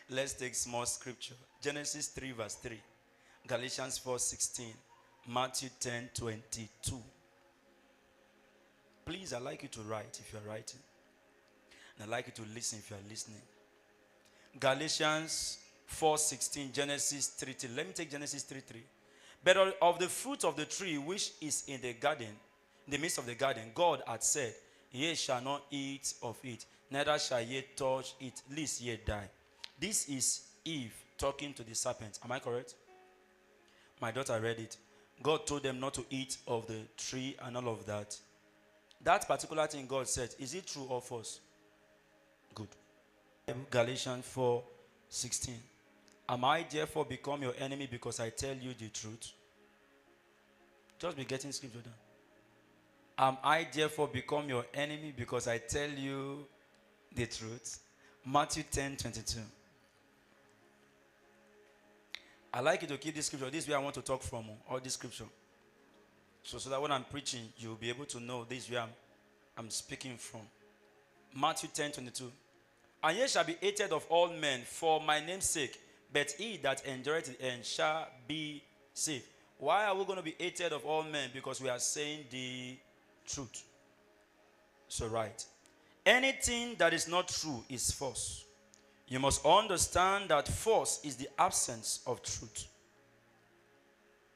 Let's take small scripture. Genesis 3 verse 3. Galatians 4:16. Matthew 10:22. Please, I'd like you to write if you're writing. And I'd like you to listen if you're listening. Galatians 4:16, Genesis 3:3. Let me take Genesis 3:3. But of the fruit of the tree which is in the garden, in the midst of the garden, God had said, ye shall not eat of it, neither shall ye touch it, lest ye die. This is Eve talking to the serpent. Am I correct? My daughter read it. God told them not to eat of the tree and all of that. That particular thing God said, is it true or false? Good. Galatians 4:16. Am I therefore become your enemy because I tell you the truth? Just be getting scripture down. Am I therefore become your enemy because I tell you the truth? Matthew 10:22. I like you to keep this scripture. This is where I want to talk from, all this scripture. So that when I'm preaching, you'll be able to know this is where I'm speaking from. Matthew 10:22. And ye shall be hated of all men for my name's sake, but he that endureth to the end shall be saved. Why are we going to be hated of all men? Because we are saying the truth. So right. Anything that is not true is false. You must understand that false is the absence of truth.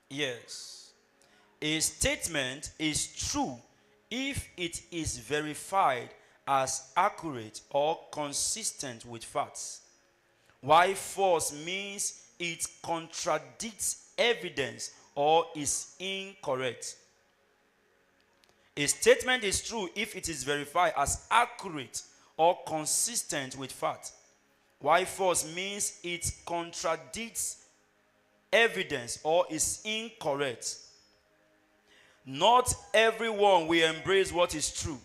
Yes. A statement is true if it is verified as accurate or consistent with facts. Why false means it contradicts evidence or is incorrect. A statement is true if it is verified as accurate or consistent with fact. Why false means it contradicts evidence or is incorrect. Not everyone will embrace what is true,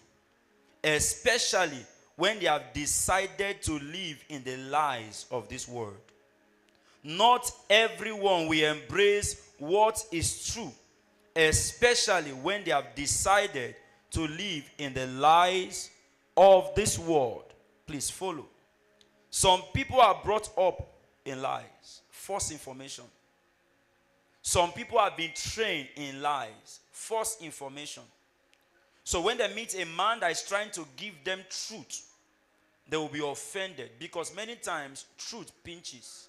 especially when they have decided to live in the lies of this world. Not everyone will embrace what is true, especially when they have decided to live in the lies of this world. Please follow. Some people are brought up in lies, false information. Some people have been trained in lies, false information. So when they meet a man that is trying to give them truth, they will be offended because many times truth pinches.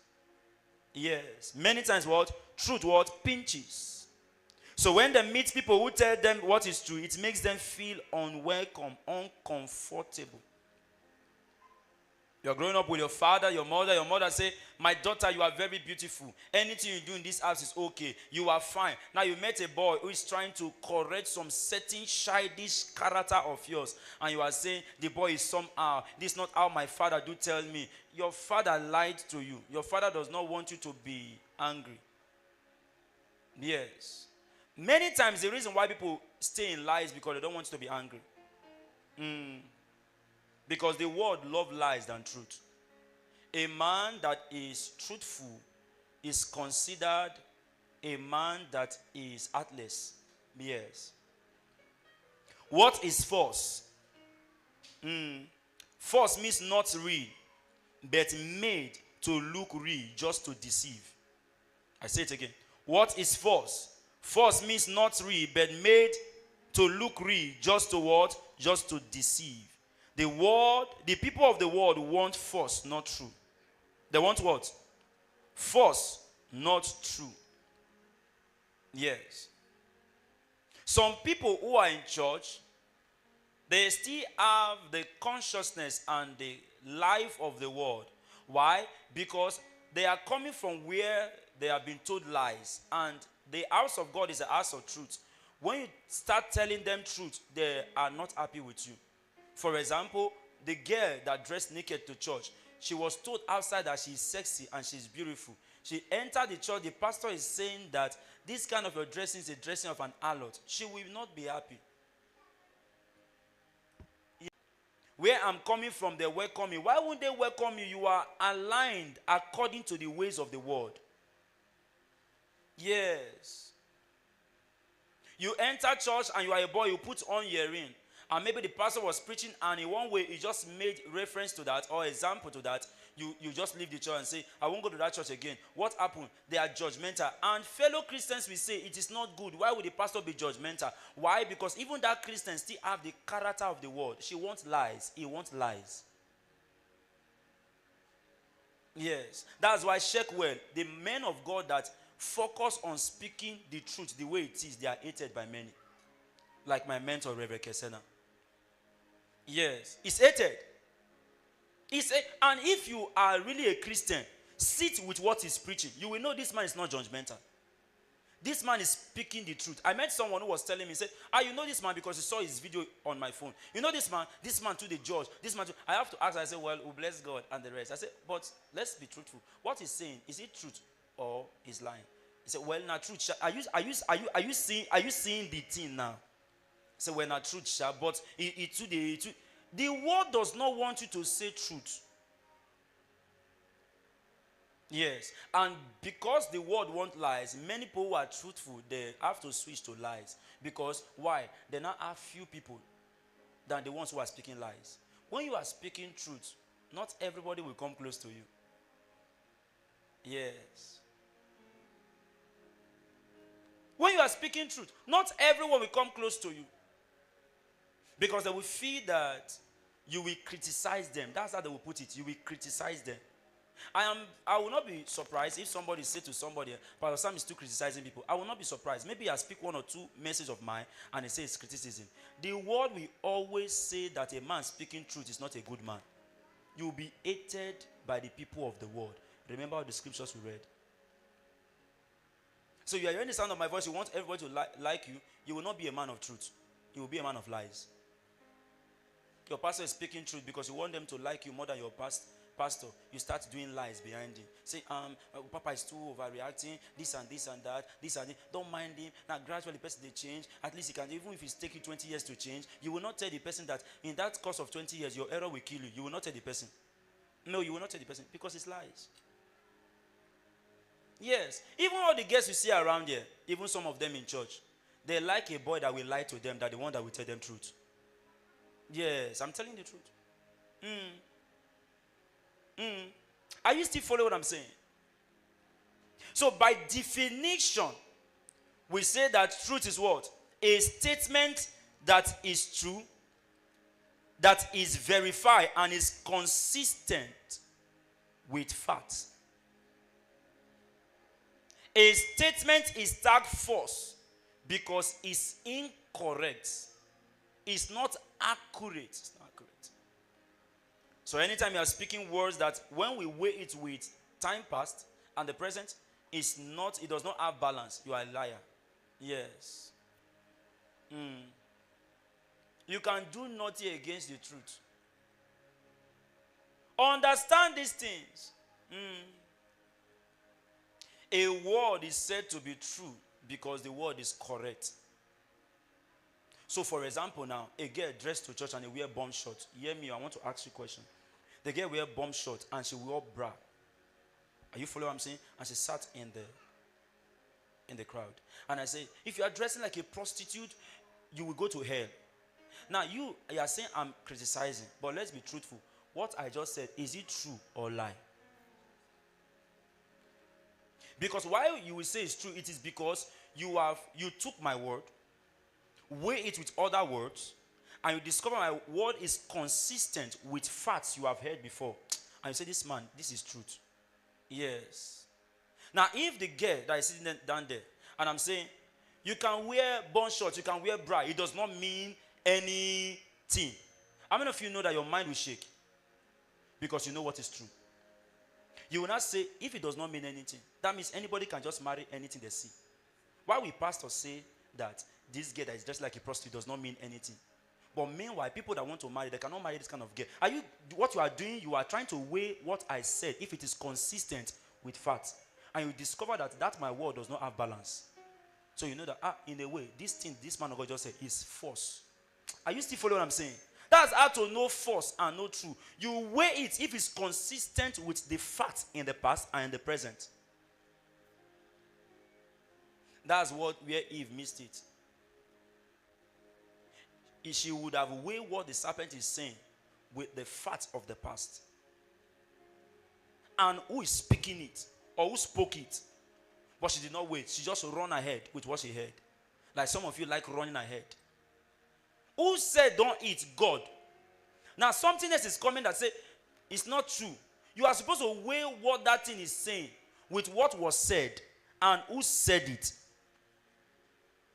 Yes, many times what? Truth what? Pinches. So when they meet people who tell them what is true, it makes them feel unwelcome, uncomfortable. You're growing up with your father, your mother say, my daughter, you are very beautiful. Anything you do in this house is okay. You are fine. Now you met a boy who is trying to correct some certain childish character of yours. And you are saying, the boy is somehow. This is not how my father do tell me. Your father lied to you. Your father does not want you to be angry. Yes. Many times the reason why people stay in lies is because they don't want you to be angry. Because the world loves lies than truth. A man that is truthful is considered a man that is heartless. Yes. What is false? False means not real, but made to look real, just to deceive. I say it again. What is false? False means not real, but made to look real, just to what? Just to deceive. The people of the world want false, not true. They want what? False, not true. Yes. Some people who are in church, they still have the consciousness and the life of the world. Why? Because they are coming from where they have been told lies. And the house of God is a house of truth. When you start telling them truth, they are not happy with you. For example, the girl that dressed naked to church, she was told outside that she's sexy and she's beautiful. She entered the church, the pastor is saying that this kind of a dressing is a dressing of an harlot. She will not be happy. Where I'm coming from, they welcome me. Why wouldn't they welcome you? You are aligned according to the ways of the world. Yes. You enter church and you are a boy, you put on earring. And maybe the pastor was preaching and in one way he just made reference to that or example to that. You just leave the church and say, I won't go to that church again. What happened? They are judgmental. And fellow Christians will say, it is not good. Why would the pastor be judgmental? Why? Because even that Christian still have the character of the world. She wants lies. He wants lies. Yes. That's why check well. The men of God that focus on speaking the truth the way it is, they are hated by many. Like my mentor, Reverend Kesena. Yes. It's hated. And if you are really a Christian, sit with what he's preaching. You will know this man is not judgmental. This man is speaking the truth. I met someone who was telling me, he said, you know this man because he saw his video on my phone. You know this man to the judge, this man to... I have to ask, I said, well, we bless God and the rest. I said, but let's be truthful. What he's saying, is it truth or is lying? He said, well, not truth. Are you seeing the thing now? He said, well, not truth, but the world does not want you to say truth. Yes. And because the world wants lies, many people who are truthful, they have to switch to lies. Because why? They now have few people than the ones who are speaking lies. When you are speaking truth, not everybody will come close to you. Yes. When you are speaking truth, not everyone will come close to you. Because they will feel that you will criticize them. That's how they will put it. You will criticize them. I will not be surprised if somebody say to somebody, Pastor Sam is still criticizing people. I will not be surprised. Maybe I speak one or two messages of mine and they say it's criticism. The world will always say that a man speaking truth is not a good man. You will be hated by the people of the world. Remember all the scriptures we read. So you are hearing the sound of my voice. You want everybody to like you. You will not be a man of truth. You will be a man of lies. Your pastor is speaking truth because you want them to like you more than your pastor. You start doing lies behind him. Say, Papa is too overreacting, this and this and that, this and this. Don't mind him. Now gradually the person they change. At least he can, even if it's taking 20 years to change, you will not tell the person that in that course of 20 years, your error will kill you. You will not tell the person. No, you will not tell the person because it's lies. Yes. Even all the guests you see around here, even some of them in church, they like a boy that will lie to them than the one that will tell them truth. Yes, I'm telling the truth. Are you still following what I'm saying? So by definition, we say that truth is what? A statement that is true, that is verified and is consistent with facts. A statement is tagged false because it's incorrect. It's not accurate. It's not accurate. So anytime you are speaking words that when we weigh it with time past and the present, it does not have balance. You are a liar. Yes. You can do nothing against the truth. Understand these things. A word is said to be true because the word is correct. So for example now, a girl dressed to church and they wear bomb shorts. Hear me, I want to ask you a question. The girl wear bomb shorts and she wore bra. Are you following what I'm saying? And she sat in the crowd. And I say, if you are dressing like a prostitute, you will go to hell. Now you are saying I'm criticizing, but let's be truthful. What I just said, is it true or lie? Because why you will say it's true, it is because you took my word, weigh it with other words, and you discover my word is consistent with facts you have heard before. And you say, this man, this is truth. Yes. Now, if the girl that is sitting down there, and I'm saying, you can wear bun shorts, you can wear bra, it does not mean anything. How many of you know that your mind will shake? Because you know what is true. You will not say, if it does not mean anything, that means anybody can just marry anything they see. Why will pastors say that this girl that is just like a prostitute does not mean anything? But meanwhile, people that want to marry, they cannot marry this kind of girl. What you are doing, you are trying to weigh what I said, if it is consistent with facts. And you discover that my word does not have balance. So you know that, in a way, this thing this man of God just said is false. Are you still following what I'm saying? That's how to know false and know true. You weigh it if it's consistent with the facts in the past and in the present. That's where Eve missed it. She would have weighed what the serpent is saying with the facts of the past. and who is speaking it or who spoke it. But she did not wait. She just ran ahead with what she heard. Like some of you like running ahead. Who said don't eat? God. Now something else is coming that say it's not true. You are supposed to weigh what that thing is saying with what was said and who said it.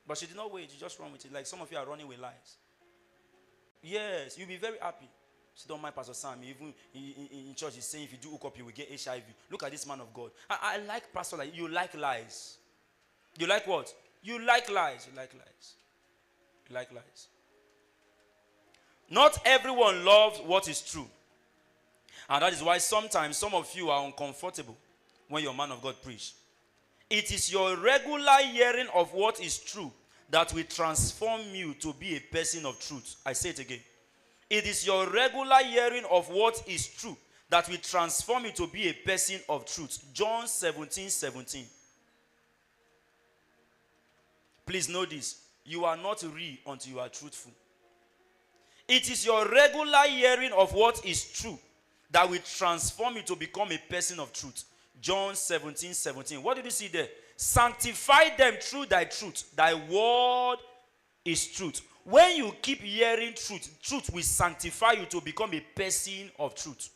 But she did not wait. You just run with it. Like some of you are running with lies. Yes, you'll be very happy. So don't mind Pastor Sam. Even in church, he's saying if you do hook up, you will get HIV. Look at this man of God. I like Pastor like you like lies. You like what? You like lies. You like lies. You like lies. Not everyone loves what is true. And that is why sometimes some of you are uncomfortable when your man of God preach. It is your regular hearing of what is true that will transform you to be a person of truth. I say it again. It is your regular hearing of what is true that will transform you to be a person of truth. John 17:17. Please know this. You are not real until you are truthful. It is your regular hearing of what is true that will transform you to become a person of truth. John 17:17. What did you see there? Sanctify them through thy truth. Thy word is truth. When you keep hearing truth, truth will sanctify you to become a person of truth.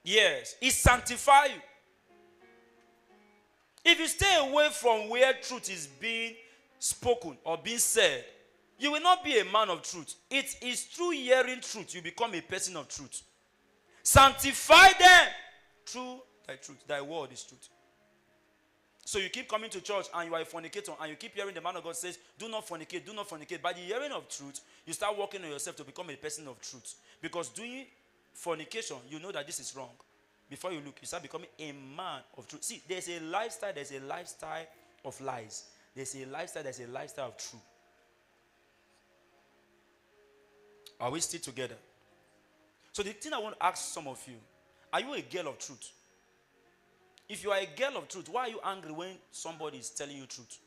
Yes, it sanctifies you. If you stay away from where truth is being spoken or being said, you will not be a man of truth. It is through hearing truth you become a person of truth. Sanctify them through thy truth. Thy word is truth. So you keep coming to church and you are a fornicator and you keep hearing the man of God says, do not fornicate, do not fornicate. By the hearing of truth, you start working on yourself to become a person of truth. Because doing fornication, you know that this is wrong. Before you look, you start becoming a man of truth. See, there's a lifestyle of lies. There's a lifestyle of truth. Are we still together? So the thing I want to ask some of you, are you a girl of truth? If you are a girl of truth, why are you angry when somebody is telling you truth?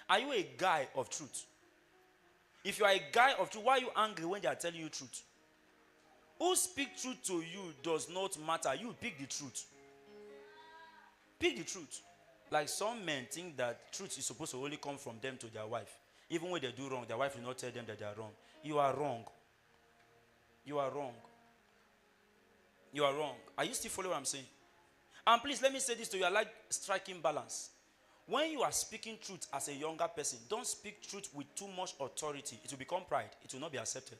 Are you a guy of truth? If you are a guy of truth, why are you angry when they are telling you truth? Who speaks truth to you does not matter. You pick the truth. Pick the truth. Like some men think that truth is supposed to only come from them to their wife. Even when they do wrong, their wife will not tell them that they are wrong. You are wrong. You are wrong. You are wrong. Are you still following what I'm saying? And please, let me say this to you. I like striking balance. When you are speaking truth as a younger person, don't speak truth with too much authority. It will become pride. It will not be accepted.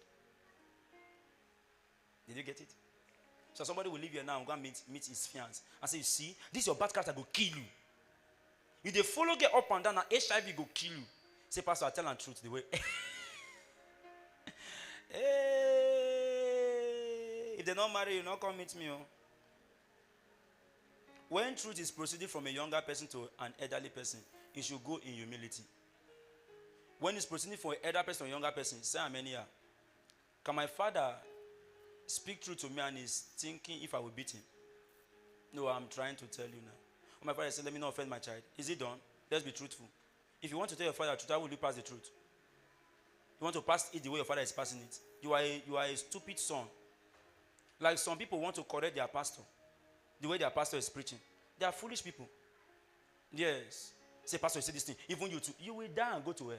Did you get it? So somebody will leave here now and go and meet his fiancé and say, you see, this is your bad character, go kill you. If they follow, get up and down, and HIV go kill you. Say, Pastor, I tell them truth the way. Hey, if they not marry you, not come meet me. Oh. When truth is proceeding from a younger person to an elderly person, it should go in humility. When it's proceeding from an elder person to a younger person, say amen here. Can my father speak truth to me and he's thinking if I will beat him? No, I'm trying to tell you now. My father said, let me not offend my child. Is it done? Let's be truthful. If you want to tell your father the truth, how will you pass the truth? You want to pass it the way your father is passing it. You are a stupid son. Like some people want to correct their pastor. The way their pastor is preaching. They are foolish people. Yes. Say, Pastor, you say this thing. Even you too. You will die and go to hell.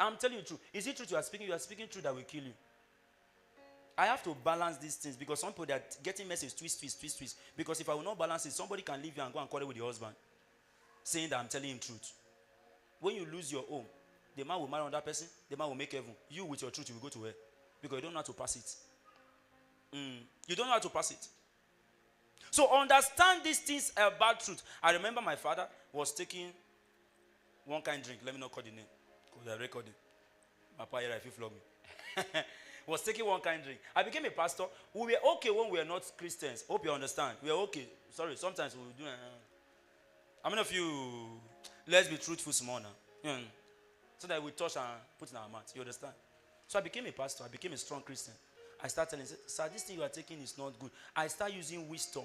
I'm telling you the truth. Is it truth you are speaking? You are speaking truth that will kill you. I have to balance these things because some people that are getting messages twist. Because if I will not balance it, somebody can leave you and go and quarrel with the husband. Saying that I'm telling him truth. When you lose your home, the man will marry another person, the man will make heaven. You with your truth, you will go to hell. Because you don't know how to pass it. You don't know how to pass it. So understand these things about truth. I remember my father was taking one kind drink. Let me not call the name. Because they're recording. My father, if you flog me. Was taking one kind drink. I became a pastor. We were okay when we were not Christians. Hope you understand. We are okay. Sorry, sometimes we do. How many of you, let's be truthful small now. So that we touch and put in our mouth. You understand? So I became a pastor. I became a strong Christian. I started telling him, sir, this thing you are taking is not good. I start using wisdom